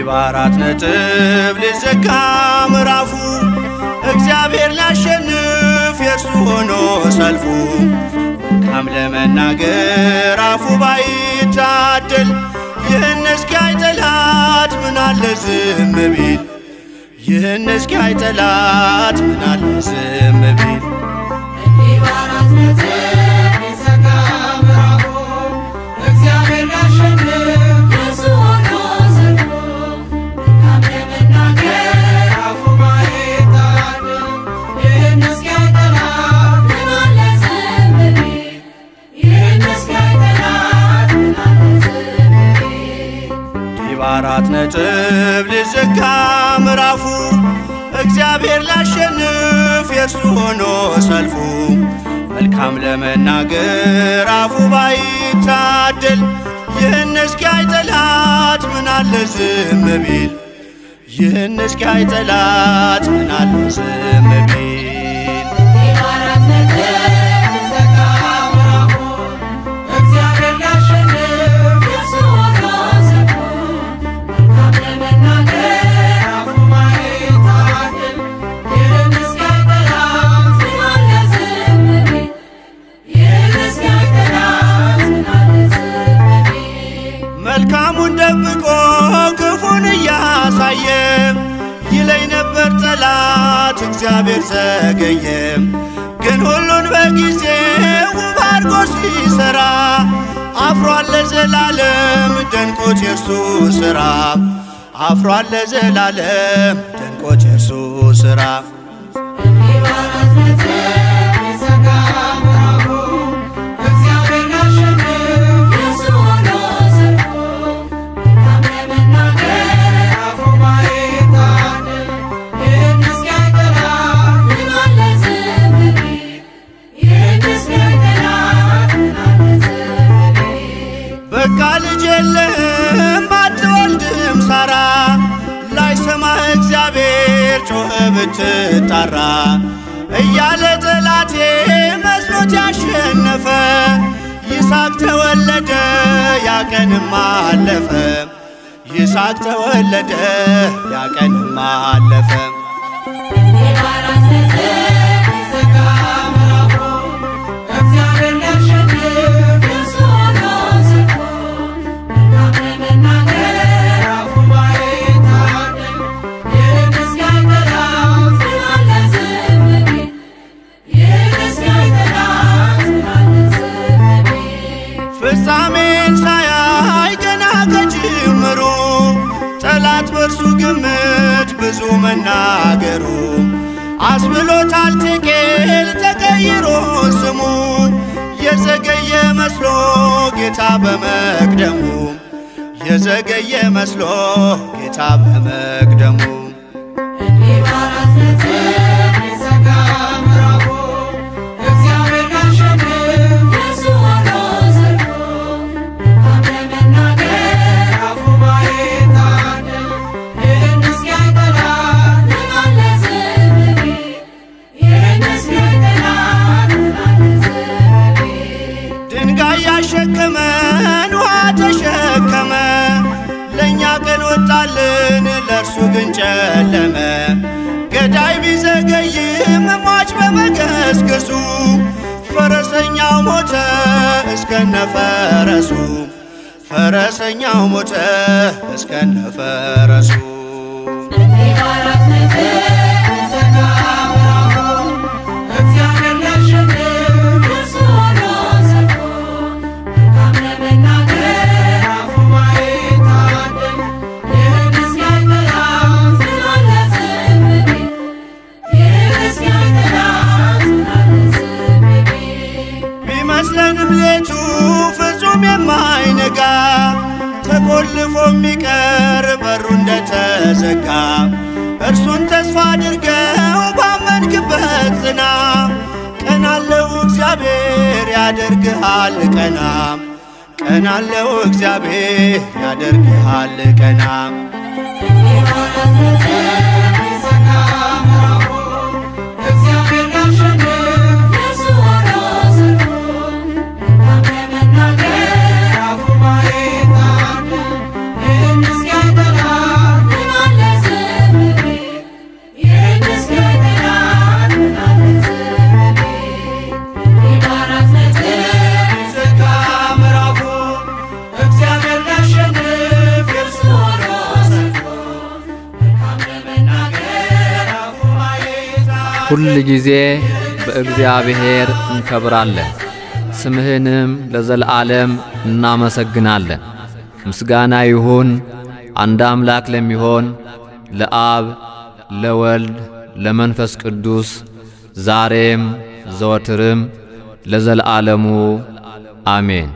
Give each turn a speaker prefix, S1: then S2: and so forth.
S1: በአራት ነጥብ ሊዘጋ ምዕራፉ እግዚአብሔር ሊያሸንፍ የእርሱ ሆኖ ሰልፉ መልካም ለመናገር አፉ ባይታደል ይህን እስኪያይ ጠላት ምናለ ዝም ቢል ይህን እስኪያይ ጠላት ምናለ ዝም ቢል
S2: እንዲህ በአራት ነጥብ ሊዘጋ ምዕራፉ እግዚአብሔር ሊያሸንፍ የእርሱ ሆኖ ሰልፉ መልካም ለመናገር አፉ ባይታደል ይህን እስኪያይ ጠላት ምናለ ዝም ቢል ይህን እስኪያይ ጠላት ምናለ ዝም ቢል
S1: እንዲህ በአራት ነጥብ ሊዘጋ ምዕራፉ እግዚአብሔር ሊያሸንፍ የእርሱ ሆኖ ሰልፉ መልካም ለመናገር አፉ ባይታደል ይህን እስኪያይ ጠላት ምናለ ዝም ቢል ይህን እስኪያይ ጠላት ምናለ ዝም ቢል
S2: እንዲህ በአራት ነጥብ ሊዘጋ ምዕራፉ እግዚአብሔር ሊያሸንፍ የእርሱ ሆኖ ሰልፉ መልካም ለመናገር አፉ ባይታደል ይህን እስኪያይ ጠላት ምናለ ዝም ቢል ይህን እስኪያይ ጠላት ምናለ ዝም ቢል
S1: መልካሙን ደብቆ ክፉን እያሳየ ይለኝ ነበር ጠላት እግዚአብሔር ዘገየ ግን ሁሉን በጊዜው ውብ አድርጎ ሲሰራ አፍሯል ለዘላለም ደንቆት የእርሱ ሥራ አፍሯል ለዘላለም ደንቆት የእርሱ ሥራ
S2: እንዲህ በአራት ነጥብ ሊዘጋ ምዕራፉ እግዚአብሔር ሊያሸንፍ የእርሱ ሆኖ ሰልፉ መልካም ለመናገር አፉ ባይታደል ይህን እስኪያይ ጠላት ምናለ ዝም ቢል ይህን እስኪያይ ጠላት ምናለ ዝም ቢል
S1: በቃ ልጅ የለህም አትወልድም ሳራ ላይሰማህ እግዚአብሔር ጮኸ ብትጣራ እያለ ጠላቴ መስሎት ያሸነፈ ይስሐቅ ተወለደ ያቀንም አለፈ ይስሐቅ ተወለደ ያቀንም አለፈ
S2: እንዲህ በአራት ነጥብ ሊዘጋ ምዕራፉ እግዚአብሔር ሊያሸንፍ የእርሱ ሆኖ ሰልፉ መልካም ለመናገር አፉ ባይታደል ይህን እስኪያይ ጠላት ምናለ ዝም ቢል ይህን እስኪያይ ጠላት ምናለ ዝም ቢል
S1: ፍጻሜን ሳያይ ገና ከጅምሩ ጠላት በእርሱ ግምት ብዙ መናገሩ አስብሎታል ቴቄል ተቀይሮ ስሙ የዘገየ መስሎ ጌታ በመቅደሙ የዘገየ መስሎ ጌታ በመቅደሙ
S2: እንዲህ በአራት ነጥብ ሊዘጋ ምዕራፉ እግዚአብሔር ሊያሸንፍ የእርሱ ሆኖ ሰልፉ መልካም ለመናገር አፉ ባይታደል ይህን እስኪያይ ጠላት ምናለ ዝም ቢል ይህን እስኪያይ ጠላት ምናለ ዝም ቢል
S1: ድንጋይ ያሸከመን ውሃ ተሸከመ ለእኛ ቀን ወጣልን ለእርሱ ግን ጨለመ ገዳይ ቢዘገይም ሟች በመገስገሱ ፈረሰኛው ሞተ እስከነ ፈረሱ ፈረሰኛው ሞተ እስከነ ፈረሱ
S2: እንዲህ በአራት ነጥብ ሊዘጋ ምዕራፉ እግዚአብሔር ሊያሸንፍ የእርሱ ሆኖ ሰልፉ መልካም ለመናገር አፉ ባይታደል ይህን እስኪያይ ጠላት ምናለ ዝም ቢል ይህን እስኪያይ ጠላት ምናለ ዝም ቢል
S1: ቢመስለንም ሌቱ ፍጹም የማይነጋ ተቆልፎ የሚቀር በሩ እንደተዘጋ እርሱን ተስፋ አድርገው ባመንክበት ጽና ቀናለው እግዚአብሔር ያደርግሃል ቀና ቀናለው እግዚአብሔር ያደርግሃል ቀና
S2: እንዲህ በአራት ነጥብ ሊዘጋ ምዕራፉ እግዚአብሔር ሊያሸንፍ የእርሱ ሆኖ ሰልፉ መልካም ለመናገር አፉ ባይታደል ይህን እስኪያይ ጠላት
S3: ሁል ጊዜ በእግዚአብሔር እንከብራለን፣ ስምህንም ለዘለዓለም እናመሰግናለን። ምስጋና ይሁን አንድ አምላክ ለሚሆን ለአብ ለወልድ ለመንፈስ ቅዱስ ዛሬም ዘወትርም ለዘለዓለሙ አሜን።